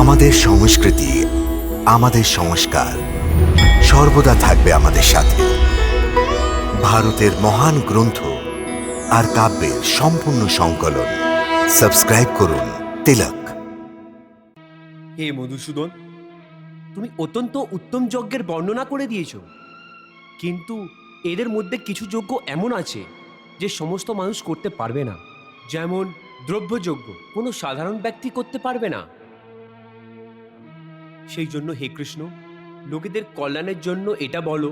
আমাদের সংস্কৃতি, আমাদের সংস্কার সর্বদা থাকবে আমাদের সাথে। ভারতের মহান গ্রন্থ আর কাব্যের সম্পূর্ণ সংকলন। সাবস্ক্রাইব করুন তিলক। হে মধুসূদন, তুমি অত্যন্ত উত্তম যজ্ঞের বর্ণনা করে দিয়েছ, কিন্তু এদের মধ্যে কিছু যজ্ঞ এমন আছে যে সমস্ত মানুষ করতে পারবে না। যেমন দ্রব্যযজ্ঞ কোনো সাধারণ ব্যক্তি করতে পারবে না। সেই জন্য হে কৃষ্ণ, লোকেদের কল্যাণের জন্য এটা বলো,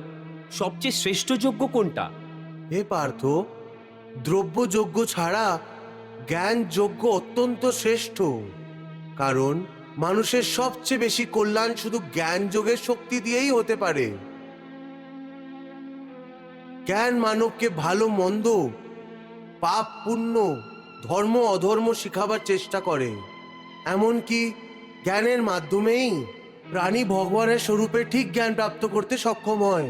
সবচেয়ে শ্রেষ্ঠ যজ্ঞ কোনটা? হে পার্থ, দ্রব্যযজ্ঞ ছাড়া জ্ঞান যজ্ঞ অত্যন্ত শ্রেষ্ঠ। কারণ মানুষের সবচেয়ে বেশি কল্যাণ শুধু জ্ঞান যোগের শক্তি দিয়েই হতে পারে। জ্ঞান মানবকে ভালো মন্দ, পাপ পুণ্য, ধর্ম অধর্ম শিখাবার চেষ্টা করে। এমনকি জ্ঞানের মাধ্যমেই প্রাণী ভগবানের স্বরূপে ঠিক জ্ঞান প্রাপ্ত করতে সক্ষম হয়।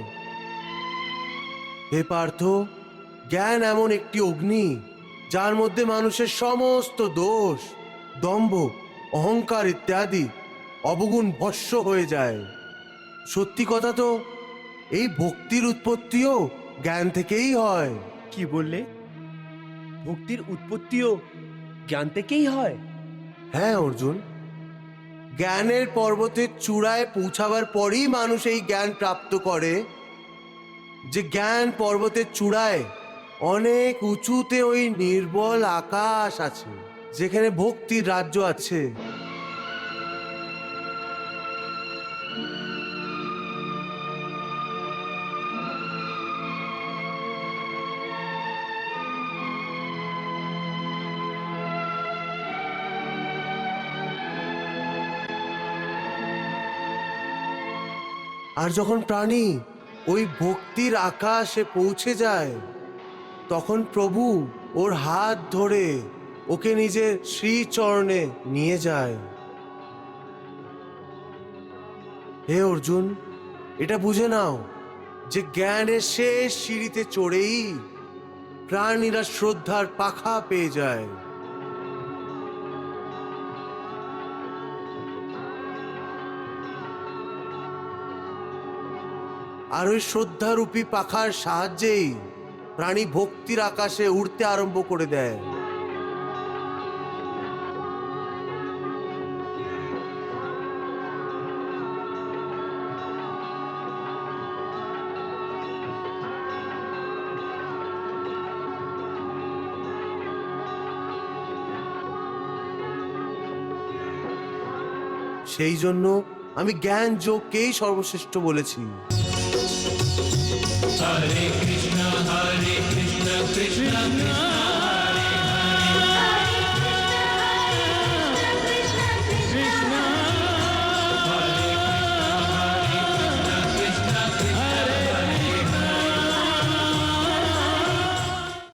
হে পার্থ, জ্ঞান এমন একটি অগ্নি যার মধ্যে মানুষের সমস্ত দোষ, দম্ভ, অহংকার ইত্যাদি অবগুণ ভস্ম হয়ে যায়। সত্যি কথা তো এই ভক্তির উৎপত্তিও জ্ঞান থেকেই হয়। কি বললে? ভক্তির উৎপত্তিও জ্ঞান থেকেই হয়? হ্যাঁ অর্জুন, জ্ঞানের পর্বতের চূড়ায় পৌঁছাবার পরই মানুষ এই জ্ঞান প্রাপ্ত করে যে জ্ঞান পর্বতের চূড়ায় অনেক উঁচুতে ওই নির্বল আকাশ আছে, যেখানে ভক্তির রাজ্য আছে। আর যখন প্রাণী ওই ভক্তির আকাশে পৌঁছে যায়, তখন প্রভু ওর হাত ধরে ওকে নিজের শ্রীচরণে নিয়ে যায়। হে অর্জুন, এটা বুঝে নাও যে জ্ঞানের শেষ সিঁড়িতে চড়েই প্রাণীরা শ্রদ্ধার পাখা পেয়ে যায়। আর ওই শ্রদ্ধারূপী পাখার সাহায্যেই প্রাণী ভক্তির আকাশে উড়তে আরম্ভ করে দেয়। সেই জন্য আমি জ্ঞান যোগকেই সর্বশ্রেষ্ঠ বলেছি। Hare Krishna Krishna Krishna